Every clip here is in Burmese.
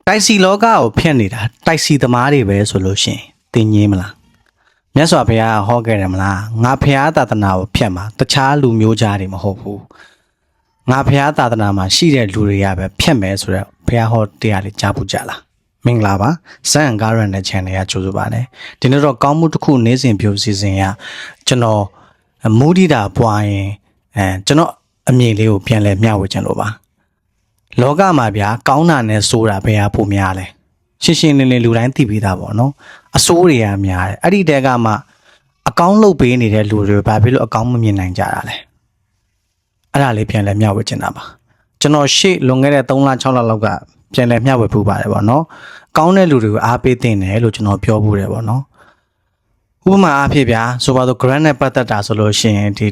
တိုက်စီလောကကိုဖျက်နေတာတိုက်စီသမားတွေပဲဆိုလို့ရှိရင်တင်ငင်းမလားမြတ်စွာဘုရားဟောခဲ့တယ်မလားငါဘုရားသာသနာကိုဖျက်မှာတခြားလူမျိုးသားတွေမဟုတ်ဘူးငါဘုရားသာသနာမှာရှိတဲ့လူတွေကပဲဖျက်မယ်ဆိုတော့ဘုရားဟောတရားတွေကြားဖို့ကြလားမင်္ဂလာပါစံကားရန်တဲ့ channel ကကြိုဆိုပါနဲ့ဒီနေ့တော့ကောင်းမှုတစ်ခုနေ့စဉ်ပြောစီစဉ်ရကျွန်တော်မူဒီတာပွားရင်ကျွန်တော်အမြင်လေးကိုပြန်လဲမျှဝေချင်လို့ပါလောကမှာဗျာကောင်းတာနဲ့ဆိုးတာဘယ်ဟာပိုများလဲရှင်းရှင်းလင်းလင်းလူတိုင်းသိပြီးသားပေါ့နော်အဆိုးတွေကများတယ်အဲ့ဒီတဲကမှအကောင်းလုပ်ပေးနေတဲ့လူတွေဘာဖြစ်လို့အကောင်းမမြင်နိုင်ကြတာလဲအဲ့ဒါလေးပြန်လဲမျှဝေချင်တာပါကျွန်တော်ရှေ့လွန်ခဲ့တဲ့3လ6လလောက်ကပြန်လဲမျှဝေပူပါတယ်ပေါ့နော်ကောင်းတဲ့လူတွေကိုအားပေးတင်တယ်လို့ကျွန်တော်ပြောဖို့တယ်ပေါ့နော်ဥပမာအားဖြင့်ဗျာဆိုပါတော့ grant နဲ့ပတ်သက်တာဆိုလို့ရှိရင်ဒီ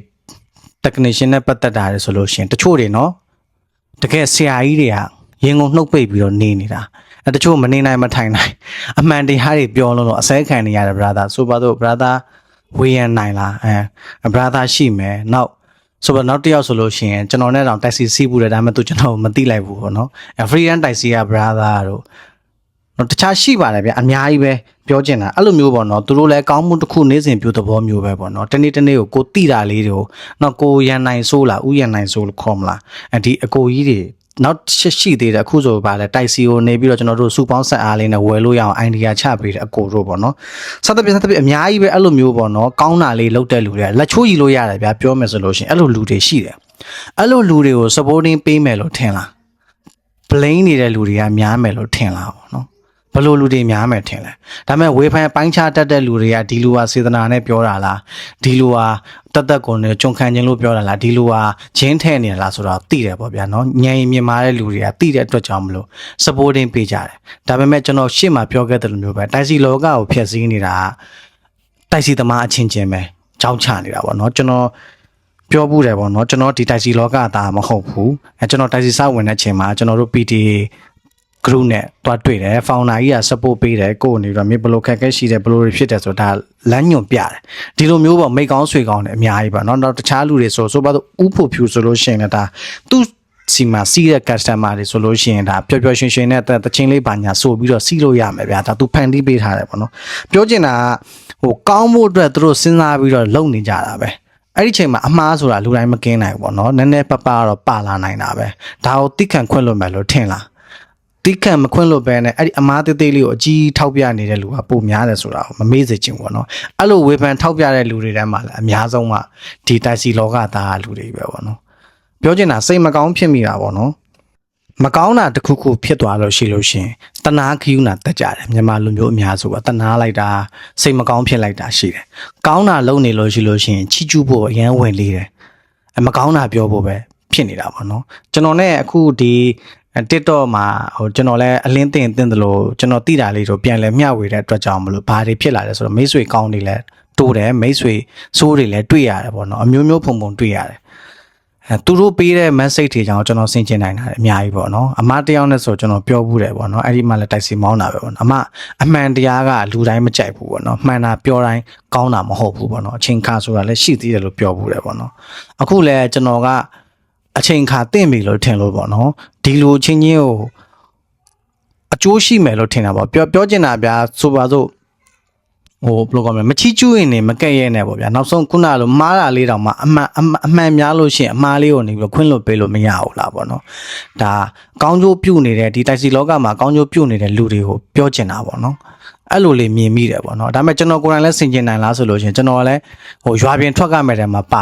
technician နဲ့ပတ်သက်တာလေဆိုလို့ရှိရင်တချို့တွေနော်တကယ်ဆရာကြီးတွေကရင်ကုန်နှုတ်ပိတ်ပြီးတော့နေနေတာအဲတချို့မနေနိုင်မထိုင်နိုင်အမှန်တရားတွေပြောလို့အစဲခံနေရတယ် brother ဆိုပါတော့ brother ဝေးရနိုင်လားbrother ရှိမယ်နောက်ဆိုတော့နောက်တစ်ယောက်ဆိုလို့ရှိရင်ကျွန်တော်နဲ့တောင်တိုက်စီစီးဘူးတယ်ဒါပေမဲ့သူကျွန်တော်မသိလိုက်ဘူးပေါ့နော်freelance တိုက်စီက brother တို့တော့တခြားရှိပါတယ်ဗျအများကြီးပဲပြောချင်တာအဲ့လိုမျိုးပေါ့နော်သူတို့လည်းကောင်းမှုတစ်ခုနေ့စဉ်ပြောသဘောမျိုးပဲပေါ့နော်တနေ့တနေ့ကိုတိတာလေးတွေကိုနော်ကိုရန်နိုင်ဆိုးလားဥရန်နိုင်ဆိုးလို့ခေါ်မလားဒီအကိုကြီးတွေနောက်ရှိသေးတယ်အခုဆိုပါလဲတိုက်စီကိုနေပြီးတော့ကျွန်တော်တို့စူပေါင်းဆက်အားလေးနဲ့ဝယ်လို့ရအောင်အိုင်ဒီယာချပေးတဲ့အကိုတို့ပေါ့နော်စသဖြင့်အများကြီးပဲအဲ့လိုမျိုးပေါ့နော်ကောင်းတာလေးလုပ်တဲ့လူတွေကလက်ချိုးကြီးလို့ရတယ်ဗျပြောမယ်ဆိုလို့ရှိရင်အဲ့လိုလူတွေရှိတယ်အဲ့လိုလူတွေကို supporting ပေးမယ်လို့ထင်လား blame နေတဲ့လူတွေကများမယ်လို့ထင်လားပေါ့နော်ဘလို့လူတွေများမယ်ထင်လဲဒါပေမဲ့ဝေဖန်ပိုင်းခြားတတ်တဲ့လူတွေကဒီလူဟာစေတနာနဲ့ပြောတာလားဒီလူဟာတတ်ကုန်နဲ့ကြုံခံခြင်းလို့ပြောတာလားဒီလူဟာဂျင်းထဲ့နေလားဆိုတော့သိတယ်ပေါ့ဗျာနော်ညံရင်မြင်မာတဲ့လူတွေကသိတဲ့အတွက်ကြောင့်မလို့ supporting ပေးကြတယ်ဒါပေမဲ့ကျွန်တော်ရှေ့မှာပြောခဲ့တဲ့လိုမျိုးပဲတိုက်စီလောကကိုဖျက်ဆီးနေတာတိုက်စီသမားအချင်းချင်းပဲကြောက်ချနေတာပေါ့နော်ကျွန်တော်ပြောဘူးတယ်ပေါ့နော်ကျွန်တော်ဒီတိုက်စီလောကသားမဟုတ်ဘူးကျွန်တော်တိုက်စီစဝင်တဲ့အချိန်မှာကျွန်တော်တို့ PTA group နဲ့တွားတွေ့တယ် founder ကြီးက support ပေးတယ်ကိုယ်နေတော့မြေဘလို့ခက်ခဲရှိတယ်ဘလို့ဖြစ်တယ်ဆိုတော့ဒါလမ်းညွန်ပြတယ်ဒီလိုမျိုးပေါ့မိကောင်းဆွေကောင်းတယ်အများကြီးပေါ့နော်တော့တခြားလူတွေဆိုပါတော့ဥဖို့ဖြူဆိုလို့ရှိရင်လည်းဒါသူ့စီမှာစီးတဲ့ customer တွေဆိုလို့ရှိရင်ဒါပျော်ပျော်ရွှင်ရွှင်နဲ့တချင်းလေးပါညာဆိုပြီးတော့စီးလို့ရမယ်ဗျာဒါသူဖန်တီးပေးထားတယ်ပေါ့နော်ပြောချင်တာဟိုကောင်းဖို့အတွက်သူတို့စဉ်းစားပြီးတော့လုပ်နေကြတာပဲအဲ့ဒီချိန်မှာအမှားဆိုတာလူတိုင်းမကင်းနိုင်ဘူးပေါ့နော်နည်းနည်းပပတော့ပါလာနိုင်တာပဲဒါကိုတိခန့်ခွင့်လို့မယ်လို့ထင်လားတိခန့်မခွင့်လို့ပဲနဲ့အဲ့ဒီအမားသေးသေးလေးကိုအကြီးထောက်ပြနေတဲ့လူကပုံများတယ်ဆိုတာကိုမမေ့စေချင်ဘူးပေါ့နော်အဲ့လိုဝေဖန်ထောက်ပြတဲ့လူတွေတန်းမှာလည်းအများဆုံးကဒီတိုက်စီလောကသားလူတွေပဲပေါ့နော်ပြောချင်တာစိတ်မကောင်းဖြစ်မိတာပေါ့နော်မကောင်းတာတစ်ခုခုဖြစ်သွားလို့ရှိလို့ရှင်တနာခယူနာတက်ကြတယ်မြန်မာလူမျိုးအများစုကတနာလိုက်တာစိတ်မကောင်းဖြစ်လိုက်တာရှိတယ်ကောင်းတာလုပ်နေလို့ရှိလို့ရှင်ချီကျူးဖို့အရန်ဝင်လေးတယ်မကောင်းတာပြောဖို့ပဲဖြစ်နေတာပေါ့နော်ကျွန်တော်နဲ့အခုဒီ TikTok မှာဟိုကျွန်တော်လည်းအလင်းတင်တယ်လို့ကျွန်တော်သိတာလေးတို့ပြန်လဲမျှဝေတဲ့အတွက်ကြောင့်မလို့ဘာတွေဖြစ်လာလဲဆိုတော့မိတ်ဆွေကောင်းတွေလည်းတိုးတယ်မိတ်ဆွေဆိုးတွေလည်းတွေ့ရတယ်ပေါ့နော်အမျိုးမျိုးဖုံဖုံတွေ့ရတယ်သူတို့ပေးတဲ့ message တွေကြောင့်ကျွန်တော်ဆင်ခြင်နိုင်တာအများကြီးပေါ့နော်အမတယောက်နဲ့ဆိုကျွန်တော်ပြောဘူးတယ်ပေါ့နော်အဲ့ဒီမှလည်းတိုက်စီမောင်းတာပဲပေါ့နော်အမှန်တရားကလူတိုင်းမကြိုက်ဘူးပေါ့နော်မှန်တာပြောတိုင်းကောင်းတာမဟုတ်ဘူးပေါ့နော်အချိန်ခါဆိုတာလည်းရှိသေးတယ်လို့ပြောဘူးတယ်ပေါ့နော်အခုလည်းကျွန်တော်ကအချိန်ခါတင့်ပြီလို့ထင်လို့ပေါ့နော်ဒီလိုချင်းချင်းကိုအကျိုးရှိမယ်လို့ထင်တာပေါ့ပြောချင်တာဗျာဆိုပါစို့ဟိုဘယ်လိုကောမလဲမချီကျူးရင်နေမကဲ့ရဲနဲ့ပေါ့ဗျာနောက်ဆုံးခုနလိုမှားတာလေးတောင်မှအမှန်များလို့ရှိရင်အမှားလေးကိုနေပြီးခွင့်လွတ်ပေးလို့မရဘူးလားပေါ့နော်ဒါကောင်းကျိုးပြုနေတဲ့ဒီတိုက်စီလောကမှာကောင်းကျိုးပြုနေတဲ့လူတွေကိုပြောချင်တာပေါ့နော်အဲ့လိုလေးမြင်မိတယ်ပေါ့နော်ဒါပေမဲ့ကျွန်တော်ကိုယ်တိုင်လည်းဆင်ခြင်နိုင်လားဆိုလို့ရှိရင်ကျွန်တော်လည်းဟိုရွာပြင်ထွက်ကမဲ့တယ်မှာပါ